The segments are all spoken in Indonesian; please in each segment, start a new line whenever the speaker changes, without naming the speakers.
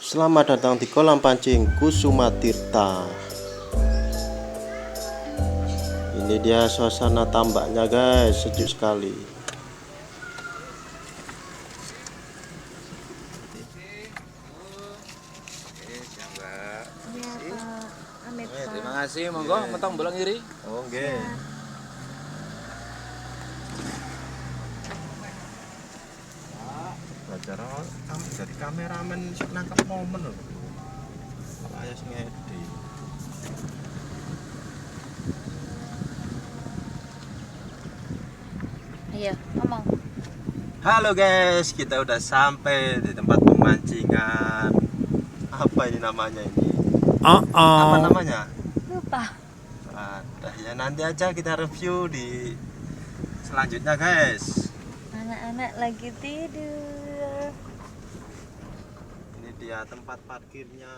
Selamat datang di kolam pancing Kusuma Tirta. Ini dia suasana tambaknya guys, sejuk sekali.
Terima kasih, monggo mentong bolong iri.
Oke. Belajar jadi kameramen nangkap momen loh. Ayah sing ngedi.
Ayo, ngomong.
Halo guys, kita udah sampai di tempat pemancingan. Apa ini namanya ini? Apa namanya?
Lupa.
Ada ya, nanti aja kita review di selanjutnya guys.
Anak-anak lagi tidur.
Ini dia tempat parkirnya.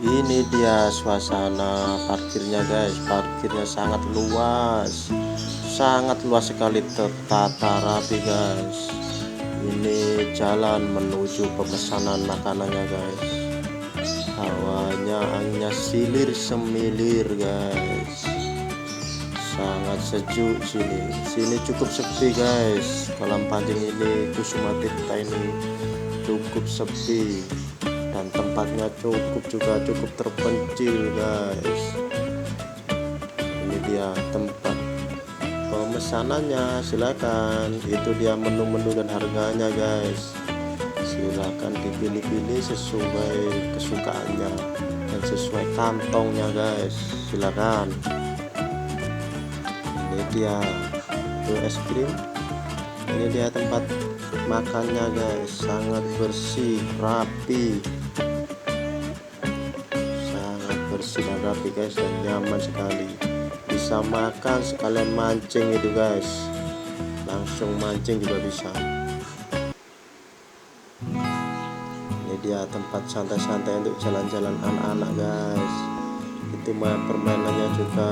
Ini dia suasana parkirnya guys. Parkirnya sangat luas sekali, tertata rapi guys. Ini jalan menuju pemesanan makanannya guys. Hawanya anginnya silir semilir guys. Sangat sejuk sini. Sini cukup sepi guys. Kolam pancing ini Kusuma Tirta ini cukup sepi dan tempatnya cukup terpencil guys. Ini dia tempat pemesanannya, silakan. Itu dia menu-menu dan harganya guys. Silakan dipilih-pilih sesuai kesukaannya dan sesuai kantongnya guys. Silakan. Ini dia es krim. Ini dia tempat makannya guys, sangat bersih, rapi, sangat bersih dan rapi guys, dan nyaman sekali. Bisa makan sekalian mancing itu guys, langsung mancing juga bisa. Ini dia tempat santai-santai untuk jalan-jalan anak-anak guys. Itu permainannya juga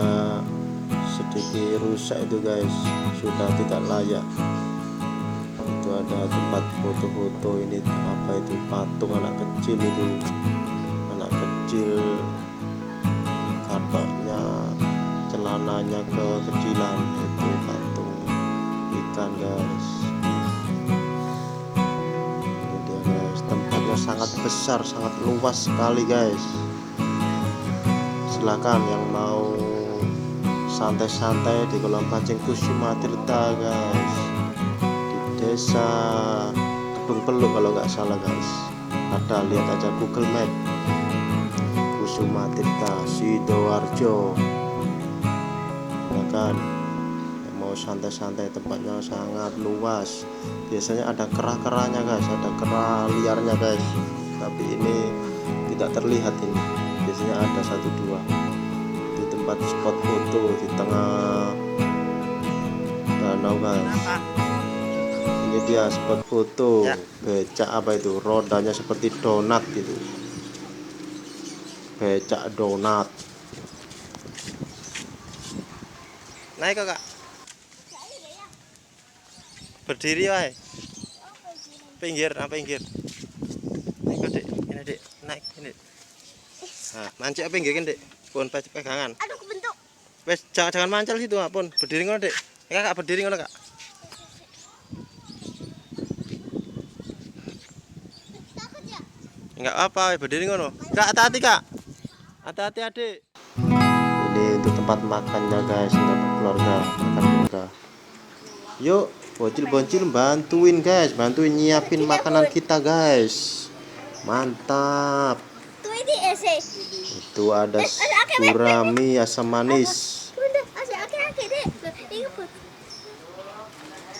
sedikit rusak itu guys, sudah tidak layak. Itu ada tempat foto-foto. Ini apa itu, patung anak kecil itu, anak kecil katoknya celananya kekecilan, itu patung ikan guys. Ini dia guys, tempatnya sangat besar, sangat luas sekali guys. Silakan yang mau santai-santai di kolam pancing Kusuma Tirta guys, di desa Kedung Peluk kalau nggak salah guys. Ada, lihat aja Google Map, Kusuma Tirta Sidoarjo. Silakan yang mau santai-santai, tempatnya sangat luas. Biasanya ada kera-keranya guys, ada kera liarnya guys, tapi ini tidak terlihat. Ini biasanya ada 1-2. Tempat spot foto di tengah danau guys. Ini dia spot foto ya. Becak apa itu, rodanya seperti donat gitu, becak donat. Naik kak, berdiri wae, pinggir. Naik dek, ini dek, naik ini. Nah, mancing apa pinggir kan dek, pun pegangan.
Aduh, kebentuk.
Wes, jangan mancal situ, pun berdiri ngono dek. Kak, berdiri ngono kak.
Takut ya?
Enggak apa, berdiri ngono. Kak, hati-hati kak. Hati-hati adik. Ini untuk tempat makannya guys, untuk keluarga, makan keluarga. Yuk, bocil-bocil bantuin guys, bantuin nyiapin makanan kita guys. Mantap. Itu ada gurami asam manis.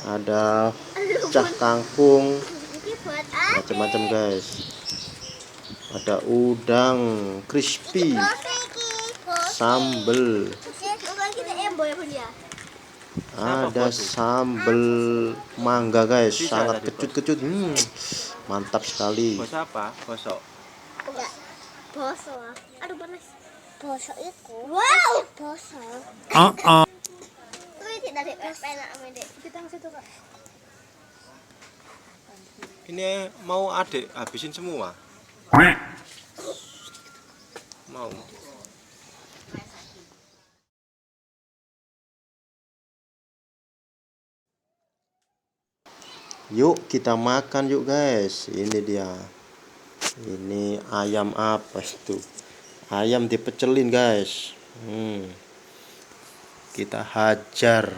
Ada cah kangkung, macam-macam guys. Ada udang crispy, sambel, ada sambel mangga guys, sangat kecut. Mantap sekali.
Bosok apa? Bosok.
Enggak. Bosok. Aduh panas. Bosok itu. Wow. Bosok. Tuh tidak ada enak sama Dek. Kita situ, Kak.
Ini mau adik habisin semua. Mau. Yuk kita makan yuk guys. Ini dia. Ini ayam apa itu? Ayam dipecelin guys. Kita hajar.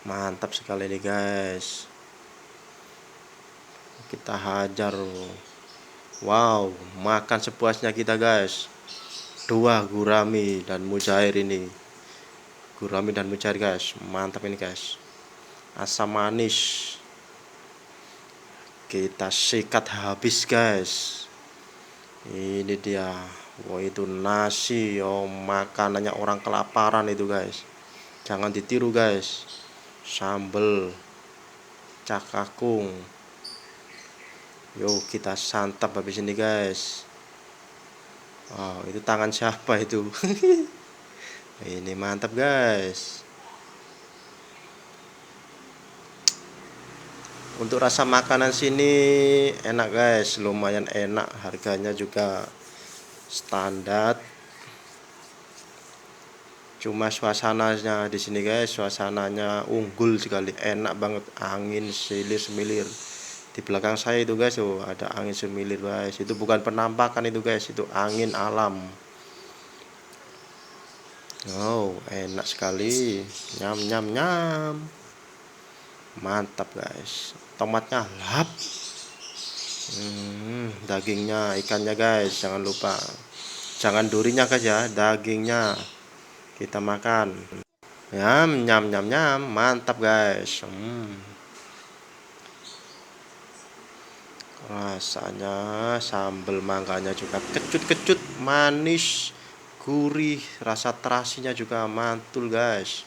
Mantap sekali nih guys. Kita hajar. Wow, makan sepuasnya kita guys. Dua gurami dan mujair ini. Gurami dan mujair guys. Mantap ini guys. Asam manis. Kita sikat habis guys. Ini dia. Wah, itu nasi. Oh, makanannya orang kelaparan itu guys. Jangan ditiru guys. Sambel cakakung. Yuk kita santap habis ini guys. Wow, itu tangan siapa itu? Ini mantap guys. Untuk rasa makanan sini enak guys, lumayan enak, harganya juga standar. Cuma suasananya di sini guys, suasananya unggul sekali, enak banget, angin semilir. Di belakang saya itu guys, oh, ada angin semilir guys. Itu bukan penampakan itu guys, itu angin alam. Oh, enak sekali. Nyam nyam nyam. Mantap guys. Tomatnya lap. Dagingnya, ikannya guys, jangan lupa. Jangan durinya guys ya, dagingnya. Kita makan. Nyam nyam nyam nyam. Mantap guys. Rasanya sambal mangganya juga kecut-kecut, manis, gurih, rasa terasinya juga mantul guys.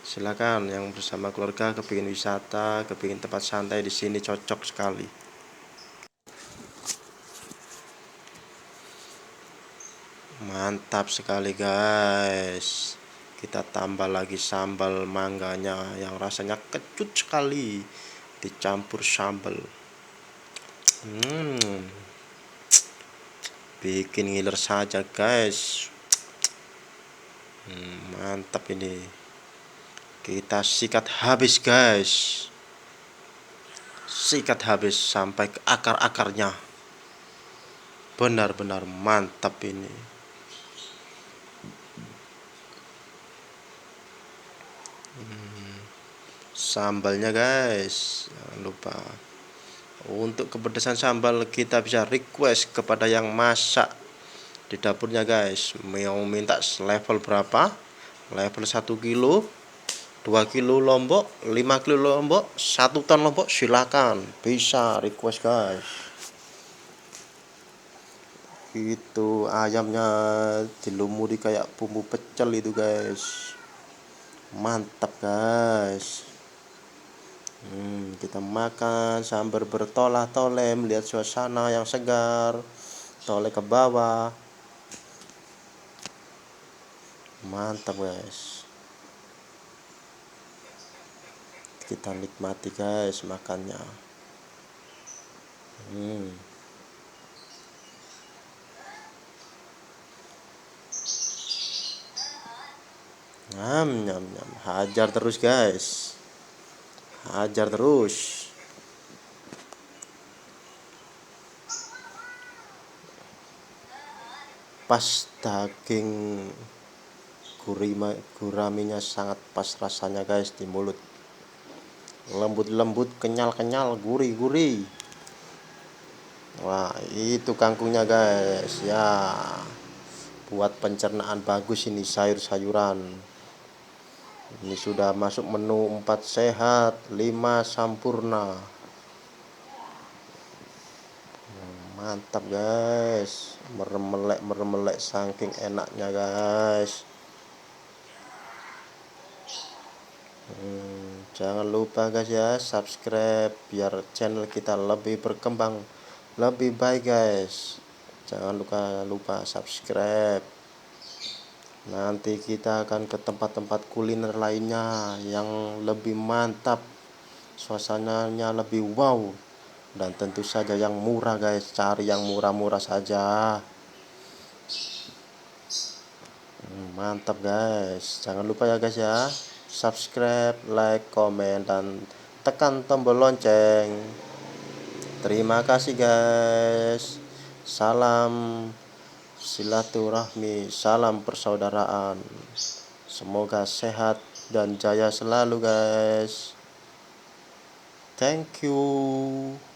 Silakan yang bersama keluarga kepingin wisata, kepingin tempat santai di sini cocok sekali. Mantap sekali guys. Kita tambah lagi sambal mangganya yang rasanya kecut sekali, dicampur sambal. Bikin ngiler saja guys. Mantap ini. Kita sikat habis guys. Sikat habis sampai ke akar-akarnya. Benar-benar mantap ini. Sambalnya guys, jangan lupa. Untuk kepedasan sambal kita bisa request kepada yang masak di dapurnya guys. Mau minta level berapa? Level 1 kilo, 2 kilo lombok, 5 kilo lombok, 1 ton lombok, silakan. Bisa request guys. Itu ayamnya dilumuri kayak bumbu pecel itu guys. Mantap guys. Kita makan sambil bertolak-toleh melihat suasana yang segar, toleh ke bawah. Mantap guys. Kita nikmati guys makannya. Nyam nyam nyam. Hajar terus guys. Hajar terus. Pas daging guraminya sangat pas rasanya guys di mulut. Lembut-lembut, kenyal-kenyal, gurih-gurih. Wah, itu kangkungnya guys. Ya. Buat pencernaan bagus ini sayur-sayuran. Ini sudah masuk menu 4 sehat, 5 sampurna. Mantap guys. Meremelek saking enaknya guys. Jangan lupa guys ya, subscribe biar channel kita lebih berkembang, lebih baik guys. Jangan lupa subscribe. Nanti kita akan ke tempat-tempat kuliner lainnya yang lebih mantap, suasananya lebih wow, dan tentu saja yang murah guys. Cari yang murah-murah saja. Mantap guys. Jangan lupa ya guys ya, subscribe, like, komen, dan tekan tombol lonceng. Terima kasih guys. Salam silaturahmi, salam persaudaraan. Semoga sehat dan jaya selalu guys. Thank you.